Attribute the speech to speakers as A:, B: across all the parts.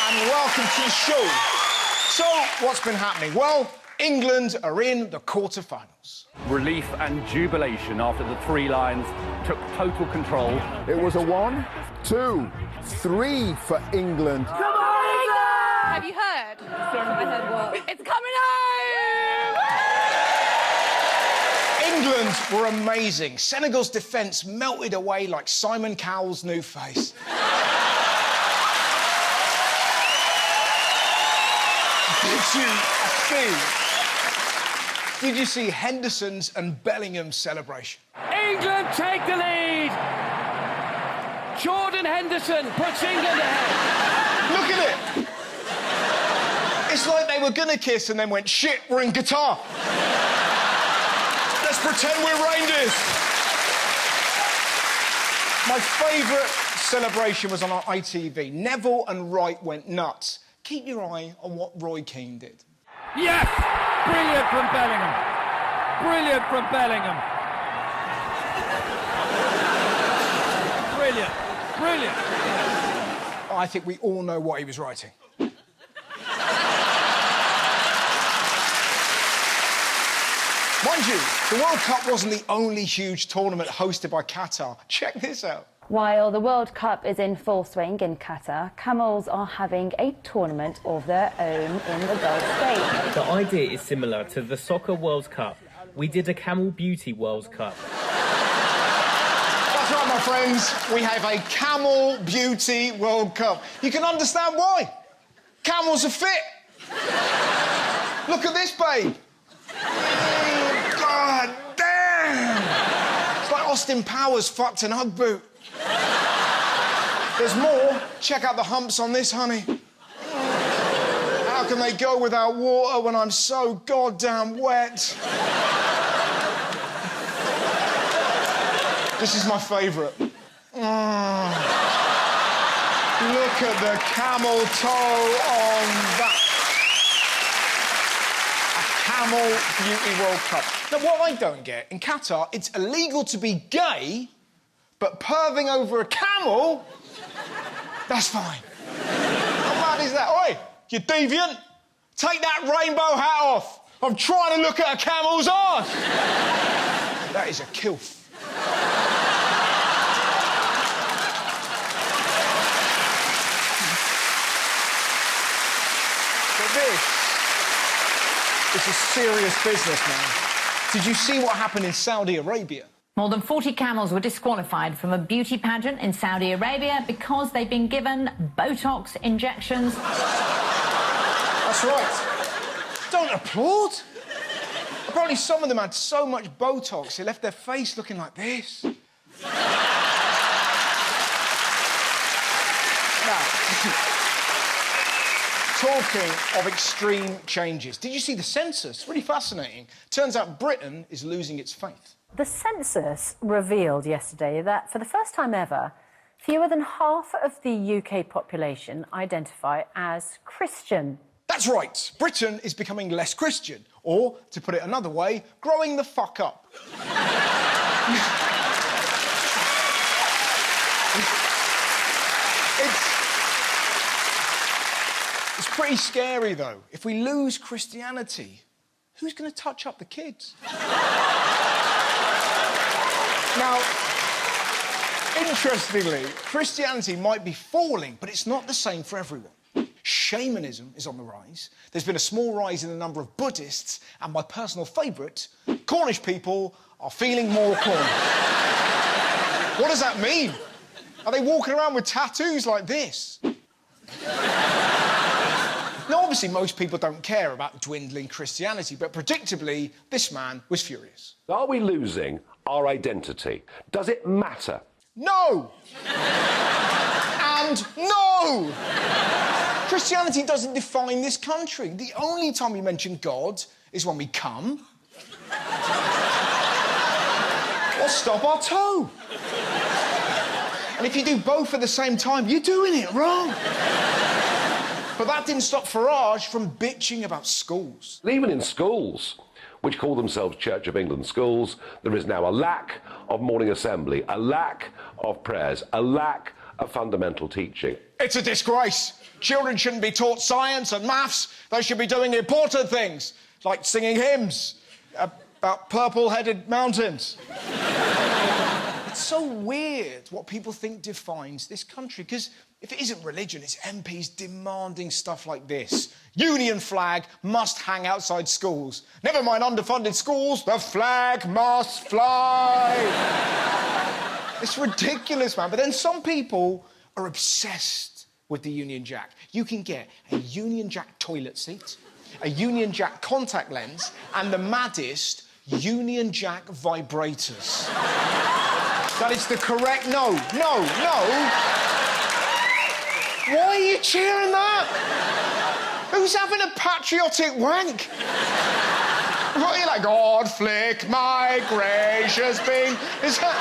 A: and welcome to the show. So, what's been happening? Well, England are in the quarter-finals.
B: Relief and jubilation after the Three Lions took total control.
C: It was a 1, 2, 3 for England.
D: Come on, England!
E: Have you heard?
D: I heard what?
E: It's coming home!
A: England were amazing. Senegal's defence melted away like Simon Cowell's new face. Did you see Henderson's and Bellingham's celebration?
B: England take the lead! Jordan Henderson puts England ahead.
A: Look at it! It's like they were gonna kiss and then went, shit, we're in Qatar. Let's pretend we're reindeers. My favourite celebration was on our ITV. Neville and Wright went nuts. Keep your eye on what Roy Keane did.
B: Yes! Brilliant from Bellingham. Brilliant from Bellingham. Brilliant. Brilliant.
A: I think we all know what he was writing. Mind you, the World Cup wasn't the only huge tournament hosted by Qatar. Check this out.
F: While the World Cup is in full swing in Qatar, Camels are having a tournament of their own in the Gulf State.
G: The idea is similar to the Soccer World Cup. We did a Camel Beauty World Cup.
A: That's right, my friends. We have a Camel Beauty World Cup. You can understand why. Camels are fit. Look at this, babe. God damn! It's like Austin Powers fucked an Ugg boot. There's more. Check out the humps on this, honey. How can they go without water when I'm so goddamn wet? This is my favourite. Look at the camel toe on that. Camel Beauty World Cup. Now, what I don't get, in Qatar, it's illegal to be gay, but perving over a camel, that's fine. How mad is that? Oi, you deviant, take that rainbow hat off. I'm trying to look at a camel's arse. That is a kilf. But this is serious business, man. Did you see what happened in Saudi Arabia?
H: More than 40 camels were disqualified from a beauty pageant in Saudi Arabia because they've been given Botox injections.
A: That's right. Don't applaud. Apparently some of them had so much Botox it left their face looking like this. Now, talking of extreme changes, did you see the census? Really fascinating. Turns out Britain is losing its faith.
I: The census revealed yesterday that, for the first time ever, fewer than half of the UK population identify as Christian.
A: That's right. Britain is becoming less Christian. Or, to put it another way, growing the fuck up. It's pretty scary, though. If we lose Christianity, who's going to touch up the kids? Now, interestingly, Christianity might be falling, but it's not the same for everyone. Shamanism is on the rise. There's been a small rise in the number of Buddhists, and my personal favourite, Cornish people are feeling more Cornish. What does that mean? Are they walking around with tattoos like this? Now, obviously, most people don't care about dwindling Christianity, but predictably, this man was furious.
J: Are we losing our identity? Does it matter?
A: No! And no! Christianity doesn't define this country. The only time we mention God is when we come or stub our toe. And if you do both at the same time, you're doing it wrong. But that didn't stop Farage from bitching about schools.
J: Even in schools, which call themselves Church of England schools, there is now a lack of morning assembly, a lack of prayers, a lack of fundamental teaching.
A: It's a disgrace. Children shouldn't be taught science and maths. They should be doing important things, like singing hymns about purple-headed mountains. It's so weird what people think defines this country, because if it isn't religion, it's MPs demanding stuff like this. Union flag must hang outside schools. Never mind underfunded schools, the flag must fly. It's ridiculous, man. But then some people are obsessed with the Union Jack. You can get a Union Jack toilet seat, a Union Jack contact lens, and the maddest, Union Jack vibrators. That is the correct... No. Why are you cheering that? Who's having a patriotic wank? What are you like, God flick my gracious bean? Is that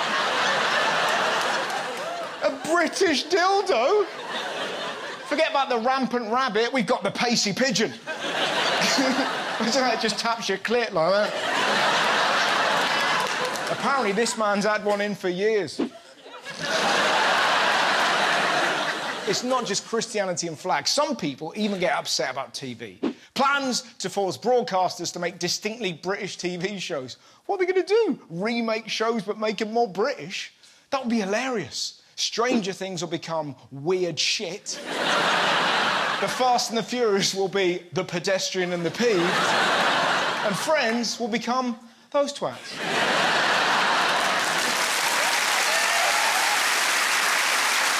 A: a British dildo? Forget about the rampant rabbit, we've got the pacey pigeon. It just taps your clit like that. Apparently this man's had one in for years. It's not just Christianity and flags. Some people even get upset about TV. Plans to force broadcasters to make distinctly British TV shows. What are they going to do? Remake shows but make them more British? That would be hilarious. Stranger Things will become weird shit. The Fast and the Furious will be The Pedestrian and the Peeved. And Friends will become those twats.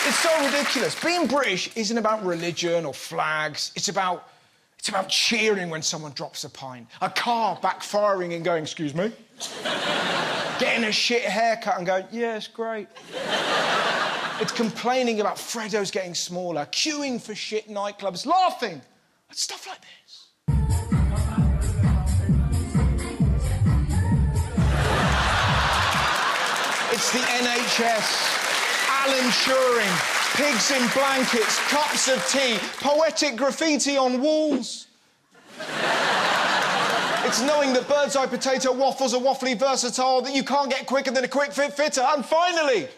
A: It's so ridiculous. Being British isn't about religion or flags. It's about cheering when someone drops a pint. A car backfiring and going, excuse me? Getting a shit haircut and going, yeah, it's great. It's complaining about Freddo's getting smaller, queuing for shit nightclubs, laughing at stuff like this. It's the NHS. Alan Turing, pigs in blankets, cups of tea, poetic graffiti on walls. It's knowing that bird's eye potato waffles are waffly versatile, that you can't get quicker than a quick fit fitter. And finally,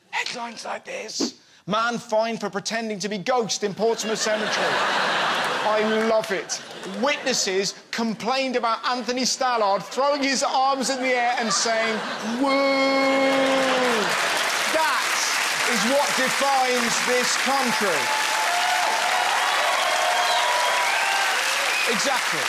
A: headlines like this. Man fined for pretending to be ghost in Portsmouth Cemetery. I love it. Witnesses complained about Anthony Stallard throwing his arms in the air and saying, woo! That is what defines this country. Exactly.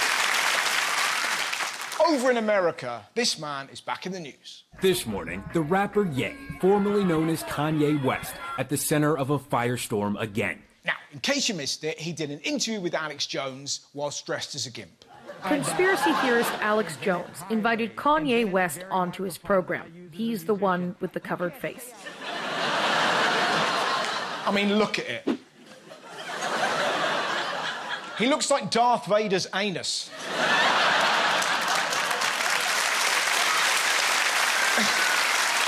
A: Over in America, this man is back in the news.
K: This morning, the rapper Ye, formerly known as Kanye West, at the center of a firestorm again.
A: Now, in case you missed it, he did an interview with Alex Jones whilst dressed as a gimp.
L: Conspiracy theorist Alex Jones invited Kanye West onto his program. He's the one with the covered face.
A: I mean, look at it. He looks like Darth Vader's anus.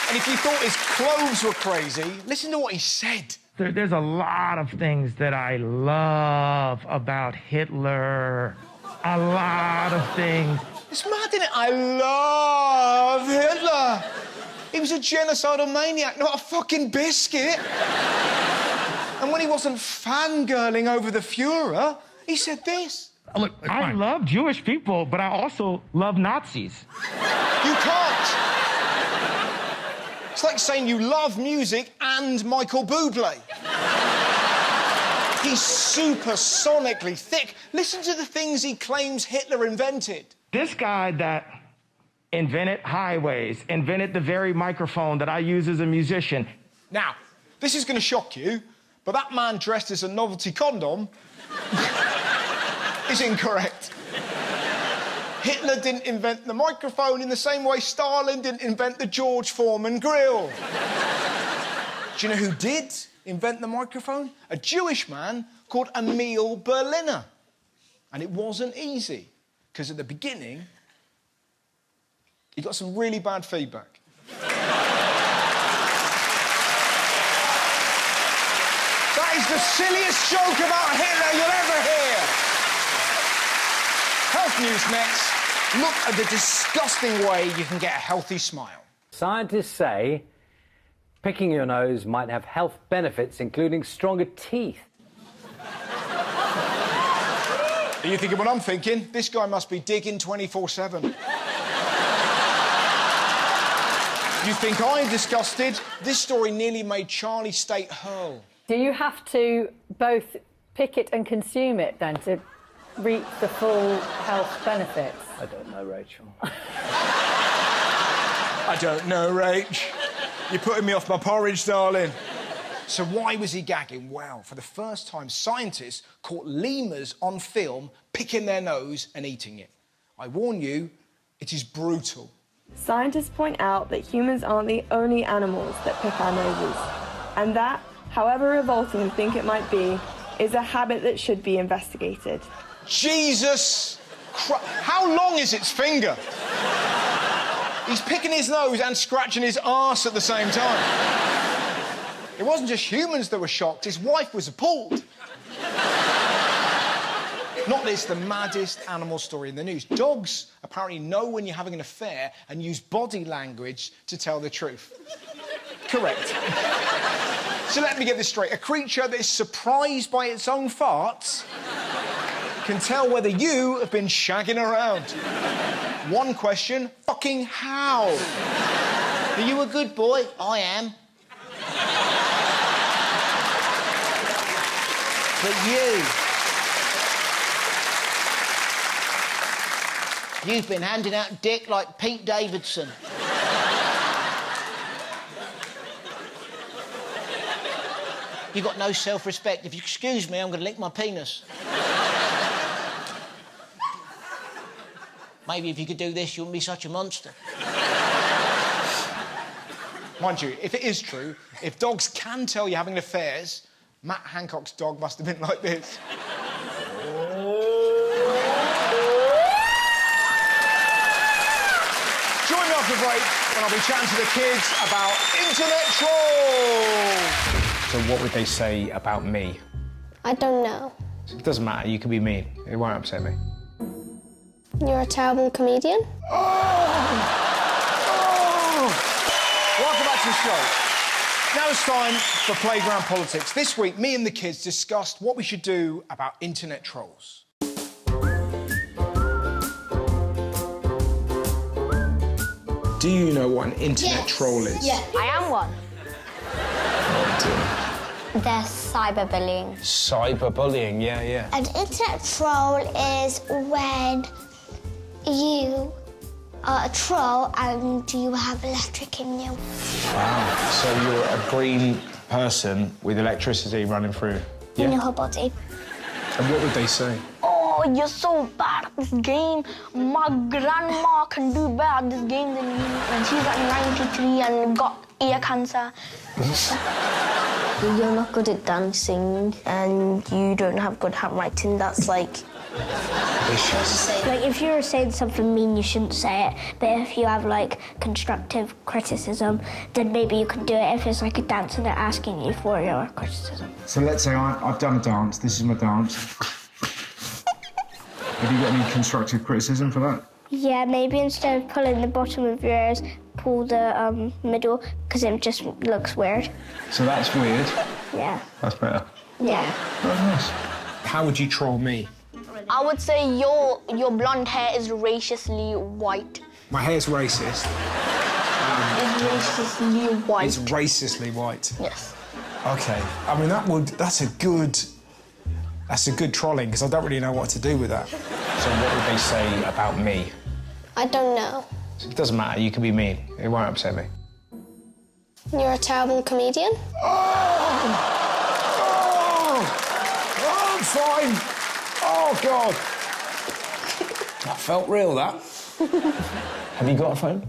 A: And if you thought his clothes were crazy, listen to what he said.
M: There's a lot of things that I love about Hitler. A lot of things.
A: It's mad, isn't it? I love Hitler. He was a genocidal maniac, not a fucking biscuit. And when he wasn't fangirling over the Fuhrer, he said this.
M: Look, I love Jewish people, but I also love Nazis.
A: You can't. It's like saying you love music and Michael Bublé. He's supersonically thick. Listen to the things he claims Hitler invented.
M: This guy that invented highways, invented the very microphone that I use as a musician.
A: Now, this is going to shock you, but that man dressed as a novelty condom is incorrect. Hitler didn't invent the microphone in the same way Stalin didn't invent the George Foreman grill. Do you know who did invent the microphone? A Jewish man called Emil Berliner. And it wasn't easy, because at the beginning, he got some really bad feedback. That is the silliest joke about Hitler you'll ever hear. Health news next. Look at the disgusting way you can get a healthy smile.
N: Scientists say picking your nose might have health benefits, including stronger teeth.
A: Are you thinking what I'm thinking? This guy must be digging 24/7. You think I'm disgusted? This story nearly made Charlie State hurl.
I: Do you have to both pick it and consume it then to reap the full health benefits?
B: I don't know, Rachel.
A: I don't know, Rach. You're putting me off my porridge, darling. So why was he gagging? Well, for the first time, scientists caught lemurs on film picking their nose and eating it. I warn you, it is brutal.
D: Scientists point out that humans aren't the only animals that pick our noses, and that, however revolting you think it might be, is a habit that should be investigated.
A: Jesus Christ! How long is its finger? He's picking his nose and scratching his arse at the same time. It wasn't just humans that were shocked, his wife was appalled. Not this, the maddest animal story in the news. Dogs apparently know when you're having an affair and use body language to tell the truth. Correct. So let me get this straight. A creature that is surprised by its own farts can tell whether you have been shagging around. One question, fucking how? Are you a good boy? I am. But you've been handing out dick like Pete Davidson. You got no self-respect. If you excuse me, I'm going to lick my penis. Maybe if you could do this, you wouldn't be such a monster. Mind you, if it is true, if dogs can tell you're having affairs, Matt Hancock's dog must have been like this. Join me after the break when I'll be chatting to the kids about internet trolls.
N: So what would they say about me?
O: I don't know.
N: It doesn't matter, you can be mean. It won't upset me.
O: You're a terrible comedian.
A: Welcome back to the show. Now it's time for Playground Politics. This week, me and the kids discussed what we should do about internet trolls. Do you know what an internet troll is?
O: Yeah. I am one. They're cyberbullying.
N: Cyberbullying, yeah.
O: An internet troll is when you are a troll and you have electric in you.
N: Wow, so you're a green person with electricity running through?
O: In your whole body.
N: And what would they say?
O: Oh, you're so bad at this game. My grandma can do better at this game than you. And she's like 93 and got ear cancer. You're not good at dancing and you don't have good handwriting. That's like... Like, if you're saying something mean, you shouldn't say it. But if you have, like, constructive criticism, then maybe you can do it if it's like a dance and they're asking you for your criticism.
P: So let's say I've done a dance. This is my dance. Have you got any constructive criticism for that?
O: Yeah, maybe instead of pulling the bottom of your ears, pull the middle, because it just looks weird.
P: So that's weird.
O: Yeah.
P: That's better.
O: Yeah.
P: Oh, nice.
N: How would you troll me?
O: I would say your blonde hair is racistly white.
N: My hair's racist.
O: It's racistly white.
N: It's racistly white.
O: Yes.
N: Okay. I mean, that's a good trolling, because I don't really know what to do with that. So what would they say about me?
O: I don't know.
N: It doesn't matter, you can be mean. It won't upset me.
O: You're a terrible comedian.
N: I'm fine. Oh, God. That felt real, that. Have you got a phone?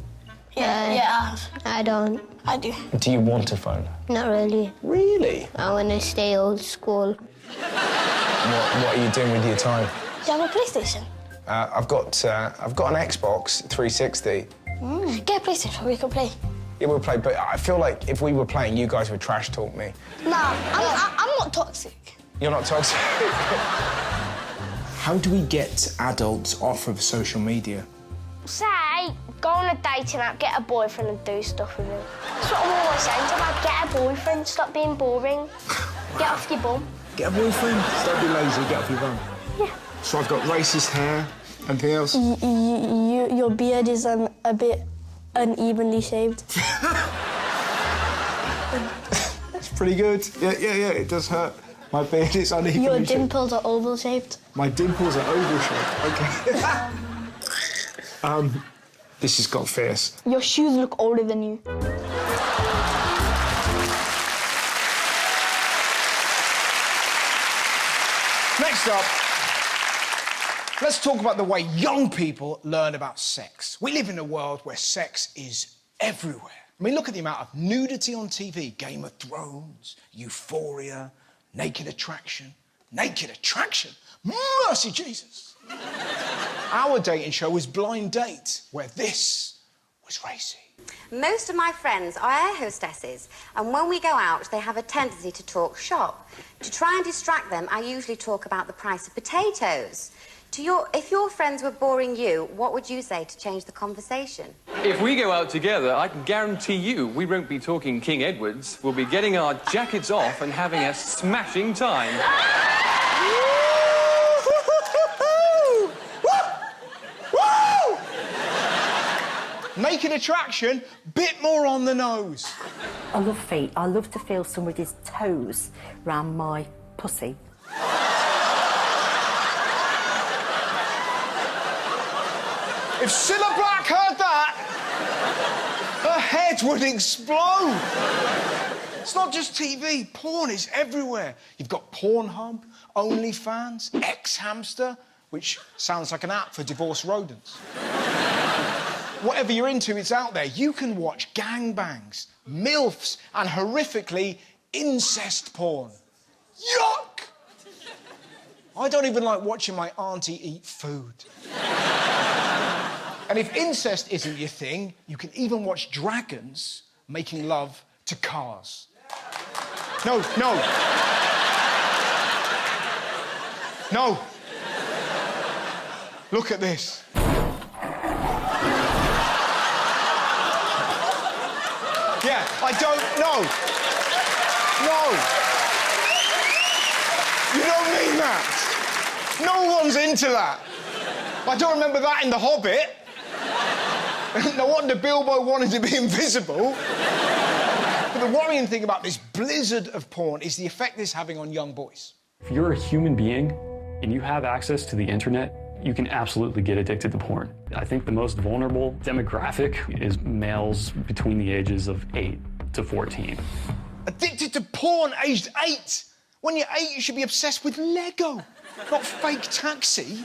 O: Yeah. I don't. I do.
N: Do you want a phone?
O: Not really.
N: Really?
O: I want to stay old school.
N: What are you doing with your time?
O: Do you have a PlayStation?
N: I've got an Xbox 360.
O: Get a PlayStation, we can play.
N: Yeah, we'll play, but I feel like if we were playing, you guys would trash talk me.
O: Nah, I'm not toxic.
N: You're not toxic. How do we get adults off of social media?
O: Say, go on a dating app, get a boyfriend and do stuff with him. That's what I'm always saying to them. Get a boyfriend, stop being boring. Get off your bum.
N: Get a boyfriend. Don't be lazy, get off your bum.
O: Yeah.
N: So I've got racist hair. Anything else?
O: Your beard is a bit unevenly shaved.
N: It's pretty good. Yeah, it does hurt. My beard is unevenly
O: Your
N: shaped.
O: dimples are oval shaped.
N: My dimples are oval shaped. Okay. This has got fierce.
O: Your shoes look older than you.
A: Next up, let's talk about the way young people learn about sex. We live in a world where sex is everywhere. I mean, look at the amount of nudity on TV. Game of Thrones, Euphoria, Naked Attraction. Naked Attraction? Mercy Jesus! Our dating show was Blind Date, where this was racy.
Q: Most of my friends are air hostesses, and when we go out, they have a tendency to talk shop. To try and distract them, I usually talk about the price of potatoes. If your friends were boring you, what would you say to change the conversation?
R: If we go out together, I can guarantee you we won't be talking King Edwards. We'll be getting our jackets off and having a smashing time.
A: Naked Attraction, bit more on the nose.
S: I love feet. I love to feel somebody's toes round my pussy.
A: If Cilla Black heard that, her head would explode. It's not just TV, porn is everywhere. You've got Pornhub, OnlyFans, X-Hamster, which sounds like an app for divorced rodents. Whatever you're into, it's out there. You can watch gangbangs, MILFs, and horrifically, incest porn. Yuck! I don't even like watching my auntie eat food. And if incest isn't your thing, you can even watch dragons making love to cars. No. No. Look at this. Yeah, I don't know. No. You don't mean that. No one's into that. I don't remember that in The Hobbit. No wonder Bilbo wanted to be invisible. But the worrying thing about this blizzard of porn is the effect it's having on young boys.
T: If you're a human being and you have access to the internet, you can absolutely get addicted to porn. I think the most vulnerable demographic is males between the ages of 8 to 14.
A: Addicted to porn aged 8? When you're 8, you should be obsessed with Lego, not Fake Taxi.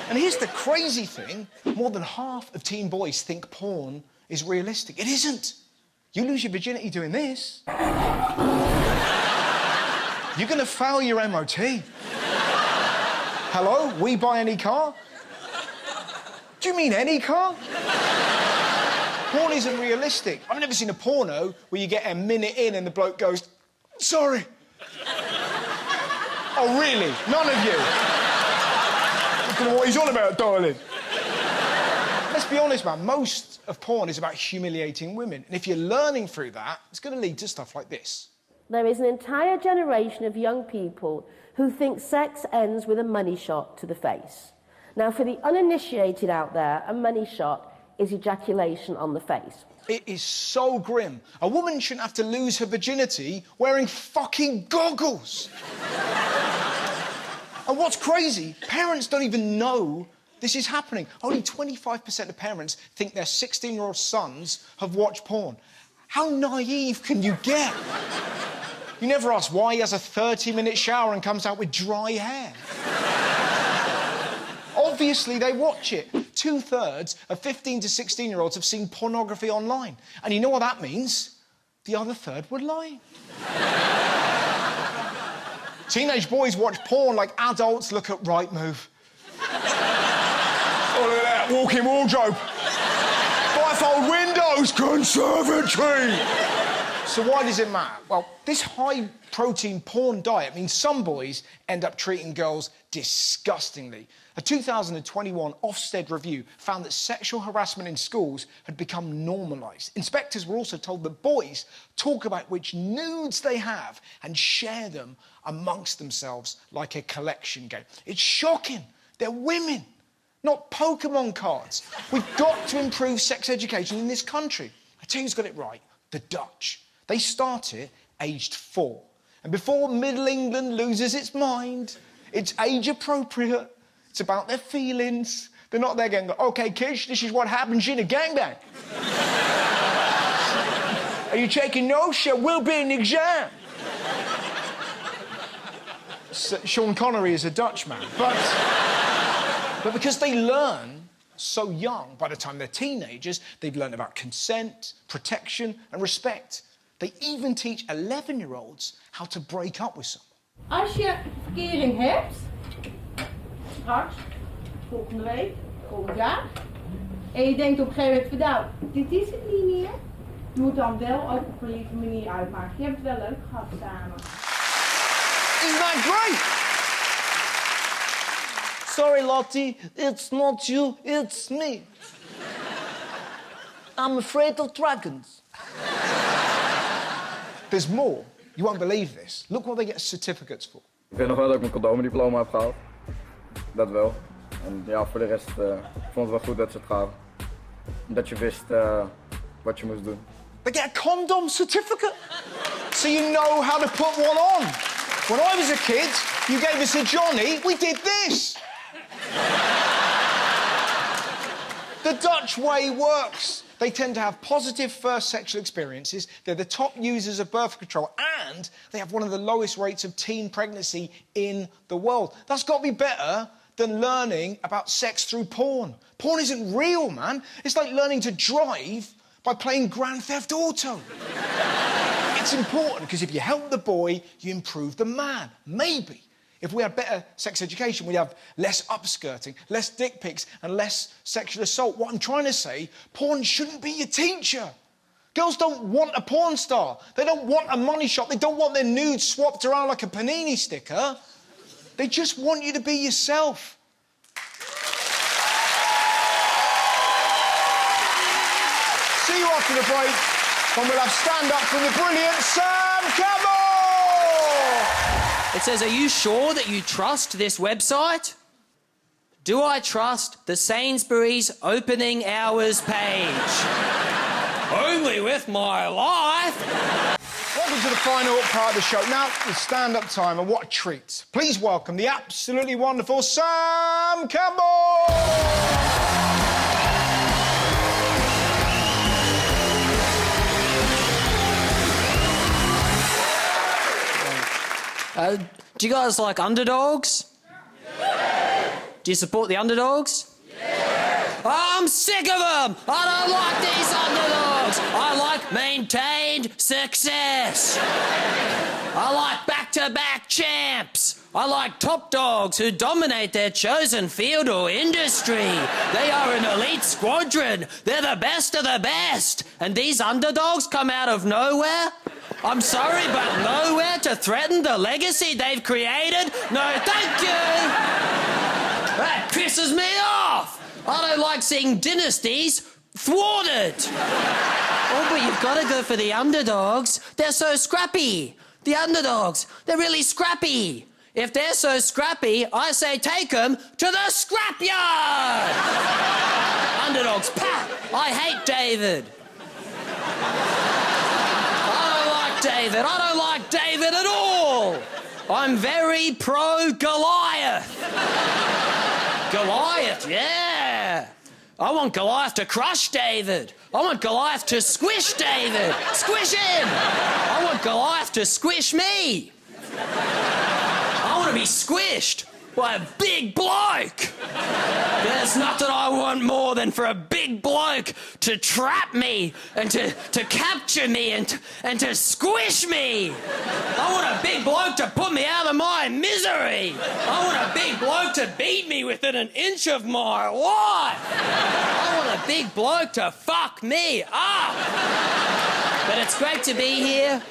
A: And here's the crazy thing. More than half of teen boys think porn is realistic. It isn't. You lose your virginity doing this. You're gonna fail your MOT. Hello? We buy any car? Do you mean any car? Porn isn't realistic. I've never seen a porno where you get a minute in and the bloke goes, sorry. Oh, really? None of you? I don't know what he's on about, darling. Let's be honest, man. Most of porn is about humiliating women. And if you're learning through that, it's going to lead to stuff like this.
U: There is an entire generation of young people who think sex ends with a money shot to the face. Now, for the uninitiated out there, a money shot is ejaculation on the face.
A: It is so grim. A woman shouldn't have to lose her virginity wearing fucking goggles. And what's crazy, parents don't even know this is happening. Only 25% of parents think their 16-year-old sons have watched porn. How naive can you get? You never ask why he has a 30-minute shower and comes out with dry hair. Obviously, they watch it. 2/3 of 15 to 16-year-olds have seen pornography online. And you know what that means? The other third were lying. Teenage boys watch porn like adults look at Rightmove. Oh, look at that walk-in wardrobe. Bifold windows, conservatory. So why does it matter? Well, this high high-protein porn diet means some boys end up treating girls disgustingly. A 2021 Ofsted review found that sexual harassment in schools had become normalised. Inspectors were also told that boys talk about which nudes they have and share them amongst themselves like a collection game. It's shocking. They're women, not Pokemon cards. We've got to improve sex education in this country. I tell you who's got it right. The Dutch. They start it aged 4. And before Middle England loses its mind, it's age appropriate. It's about their feelings. They're not there going, OK, kids, this is what happens in a gangbang. Are you taking notes? There will be an exam. Sean Connery is a Dutchman. But because they learn so young, by the time they're teenagers, they've learned about consent, protection and respect. They even teach 11-year-olds how to break up with someone.
U: Als je verkering hebt, straks, volgende week, volgend jaar, en je denkt op een gegeven moment van nou, dit is het niet meer, je moet dan wel ook op een lieve manier uitmaken. Je hebt het wel leuk gehad samen.
A: Isn't that great?
C: Sorry, Lottie, it's not you, it's me. I'm afraid of dragons.
A: There's more. You won't believe this. Look what they get certificates for.
V: Ik weet nog wel dat ik mijn condomendiploma heb gehaald. Dat wel. En ja, voor de rest vond het wel goed dat ze het gaven. Dat je wist wat je moest doen.
A: They get a condom certificate. So you know how to put one on. When I was a kid, you gave us a Johnny, we did this. The Dutch way works. They tend to have positive first sexual experiences. They're the top users of birth control, and they have one of the lowest rates of teen pregnancy in the world. That's got to be better than learning about sex through porn. Porn isn't real, man. It's like learning to drive by playing Grand Theft Auto. It's important, because if you help the boy, you improve the man. Maybe. If we had better sex education, we'd have less upskirting, less dick pics and less sexual assault. What I'm trying to say, porn shouldn't be your teacher. Girls don't want a porn star. They don't want a money shot. They don't want their nudes swapped around like a panini sticker. They just want you to be yourself. See you after the break, when we'll have stand-up from the brilliant Sam Campbell!
W: It says, are you sure that you trust this website? Do I trust the Sainsbury's opening hours page? Only with my life.
A: Welcome to the final part of the show. Now, it's stand-up time, and what a treat. Please welcome the absolutely wonderful Sam Campbell!
W: Do you guys like underdogs? Yeah. Do you support the underdogs? Yeah. I'm sick of them! I don't like these underdogs! I like maintained success! I like back-to-back champs! I like top dogs who dominate their chosen field or industry. They are an elite squadron. They're the best of the best. And these underdogs come out of nowhere? I'm sorry, but nowhere to threaten the legacy they've created? No, thank you! That pisses me off! I don't like seeing dynasties thwarted! Oh, but you've got to go for the underdogs. They're so scrappy. The underdogs, they're really scrappy. If they're so scrappy, I say take them to the scrapyard! Underdogs, pat! I hate David. David. I don't like David at all. I'm very pro-Goliath. Goliath, yeah. I want Goliath to crush David. I want Goliath to squish David. Squish him. I want Goliath to squish me. I want to be squished by a big bloke. There's nothing I want more than for a big bloke to trap me and to capture me and to squish me. I want a big bloke to put me out of my misery. I want a big bloke to beat me within an inch of my life. I want a big bloke to fuck me up. But it's great to be here.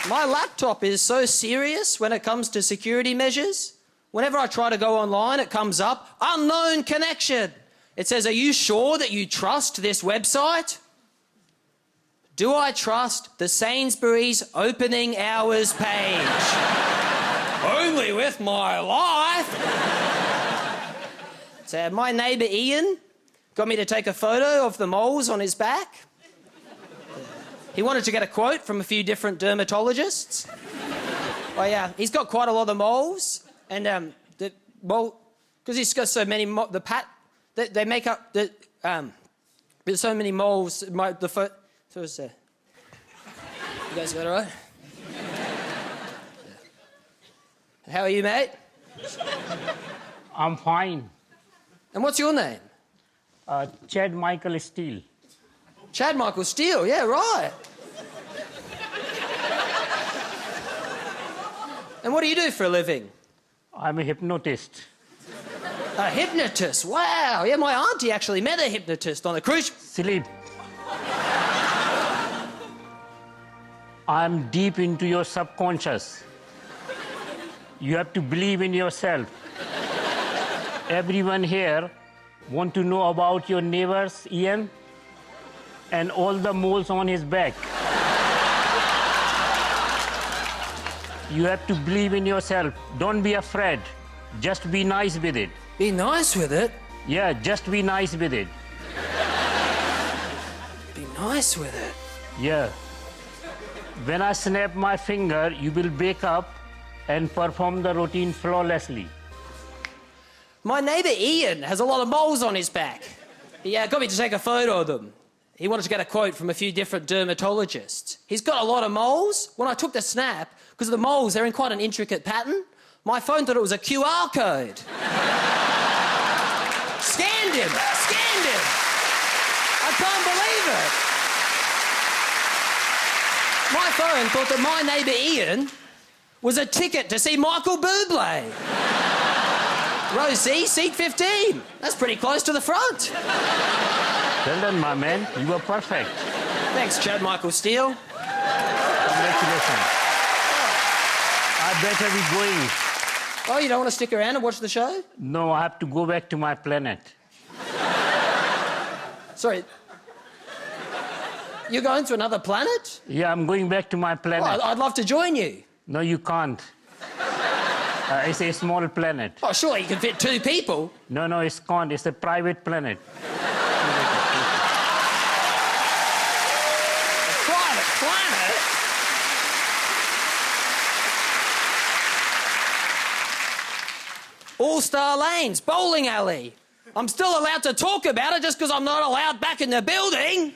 W: My laptop is so serious when it comes to security measures. Whenever I try to go online, it comes up, unknown connection. It says, are you sure that you trust this website? Do I trust the Sainsbury's opening hours page? Only with my life. So my neighbour Ian got me to take a photo of the moles on his back. He wanted to get a quote from a few different dermatologists. Oh yeah, he's got quite a lot of moles, and because he's got so many, they make up the there's so many moles. You guys got it right? How are you, mate?
E: I'm fine.
W: And what's your name?
E: Chad Michael Steele.
W: Chad Michael Steele, yeah, right. And what do you do for a living?
E: I'm a hypnotist.
W: A hypnotist, wow. Yeah, my auntie actually met a hypnotist on a cruise.
E: Sleep. I'm deep into your subconscious. You have to believe in yourself. Everyone here want to know about your neighbors, Ian, and all the moles on his back. You have to believe in yourself. Don't be afraid. Just be nice with it.
W: Be nice with it?
E: Yeah, just be nice with it.
W: Be nice with it?
E: Yeah. When I snap my finger, you will wake up and perform the routine flawlessly.
W: My neighbour Ian has a lot of moles on his back. He got me to take a photo of them. He wanted to get a quote from a few different dermatologists. He's got a lot of moles. When I took the snap, because of the moles, they're in quite an intricate pattern, my phone thought it was a QR code. Scanned him! Scanned him! I can't believe it! My phone thought that my neighbour Ian was a ticket to see Michael Bublé. Row C, seat 15. That's pretty close to the front.
E: Well done, my man. You were perfect.
W: Thanks, Chad Michael Steele.
E: Congratulations. I better be going.
W: Oh, you don't want to stick around and watch the show?
E: No, I have to go back to my planet.
W: Sorry. You're going to another planet?
E: Yeah, I'm going back to my planet.
W: Oh, I'd love to join you.
E: No, you can't. It's a small planet.
W: Oh, sure, you can fit 2 people.
E: No, it can't. It's a private planet.
W: A private planet? All-Star Lanes, bowling alley. I'm still allowed to talk about it just because I'm not allowed back in the building.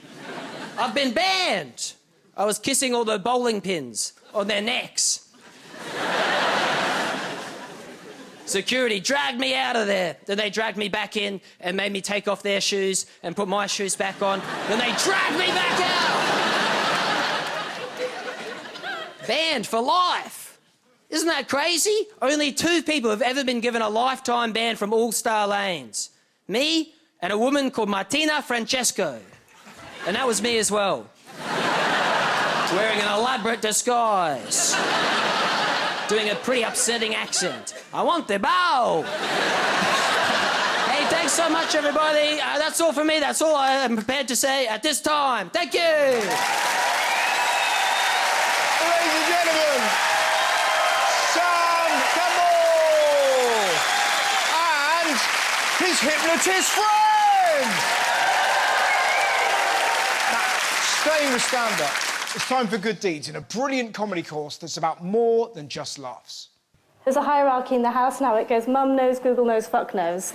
W: I've been banned. I was kissing all the bowling pins on their necks. Security dragged me out of there. Then they dragged me back in and made me take off their shoes and put my shoes back on. Then they dragged me back out. Banned for life. Isn't that crazy? Only 2 people have ever been given a lifetime ban from All-Star Lanes. Me and a woman called Martina Francesco. And that was me as well. Wearing an elaborate disguise. Doing a pretty upsetting accent. I want the bow. Hey, thanks so much, everybody. That's all from me. That's all I am prepared to say at this time. Thank you.
A: Ladies and gentlemen, Sam Campbell and his hypnotist friend. Now, staying with stand-up, it's time for good deeds in a brilliant comedy course that's about more than just laughs.
F: There's a hierarchy in the house now. It goes mum knows, Google knows, fuck knows.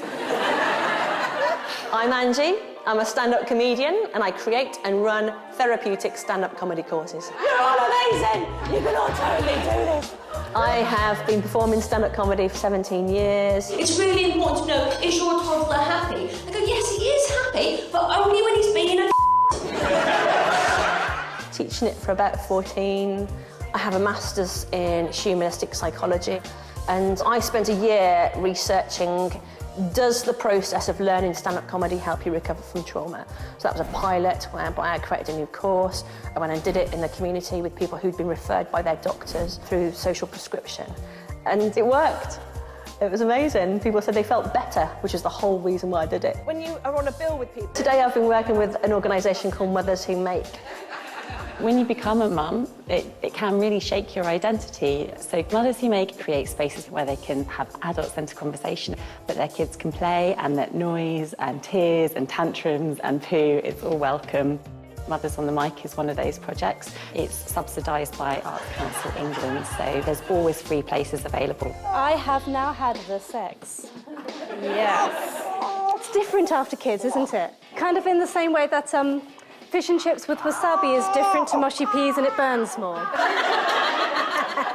G: I'm Angie. I'm a stand-up comedian and I create and run Therapeutic stand-up comedy courses.
F: You're all amazing! You can all totally do this.
G: I have been performing stand-up comedy for 17 years.
X: It's really important to know, is your toddler happy? I go, yes, he is happy, but only when he's being a
G: Teaching it for about 14. I have a master's in humanistic psychology and I spent a year researching Does the process of learning stand-up comedy help you recover from trauma? So that was a pilot whereby I created a new course. I went and did it in the community with people who'd been referred by their doctors through social prescription. And it worked. It was amazing. People said they felt better, which is the whole reason why I did it.
H: When you are on a bill with people...
G: Today I've been working with an organisation called Mothers Who Make.
J: When you become a mum, it can really shake your identity. So Mothers Who Make create spaces where they can have adult-centred conversation, that their kids can play, and that noise and tears and tantrums and poo, it's all welcome. Mothers on the Mic is one of those projects. It's subsidised by Arts Council England, so there's always free places available.
F: I have now had the sex. Yes. It's different after kids, isn't it? Kind of in the same way that fish and chips with wasabi is different to mushy peas and it burns more.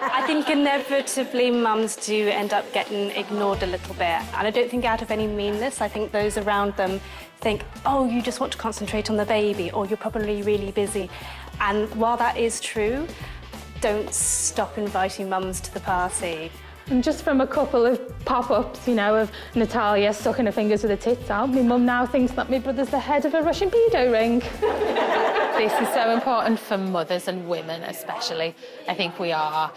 F: I think inevitably mums do end up getting ignored a little bit. And I don't think out of any meanness. I think those around them think, oh, you just want to concentrate on the baby, or you're probably really busy. And while that is true, don't stop inviting mums to the party.
K: And just from a couple of pop-ups, you know, of Natalia sucking her fingers with her tits out, my mum now thinks that my brother's the head of a Russian pedo ring.
L: This is so important for mothers and women especially. I think we are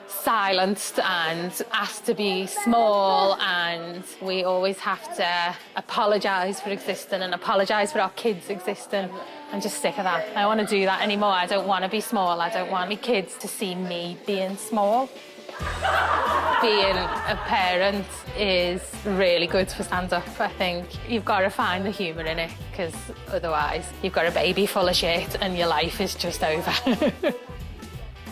L: silenced and asked to be small, and we always have to apologise for existing and apologise for our kids existing. I'm just sick of that. I don't want to do that anymore. I don't want to be small. I don't want my kids to see me being small. Being a parent is really good for stand-up. I think you've got to find the humour in it, because otherwise you've got a baby full of shit and your life is just over.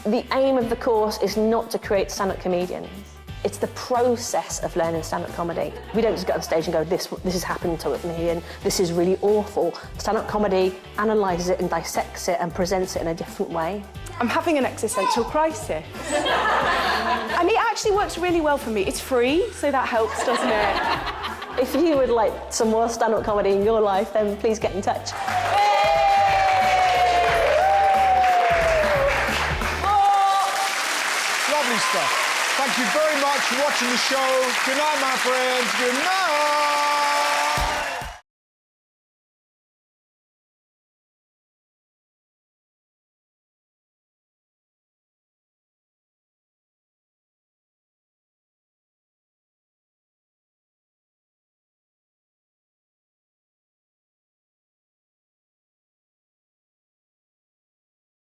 G: The aim of the course is not to create stand-up comedians. It's the process of learning stand-up comedy. We don't just get on stage and go, this has happened to me and this is really awful. Stand-up comedy analyses it and dissects it and presents it in a different way.
H: I'm having an existential crisis. And it actually works really well for me. It's free, so that helps, doesn't it?
G: If you would like some more stand-up comedy in your life, then please get in touch.
A: Lovely stuff. Thank you very much for watching the show. Good night, my friends. Good night.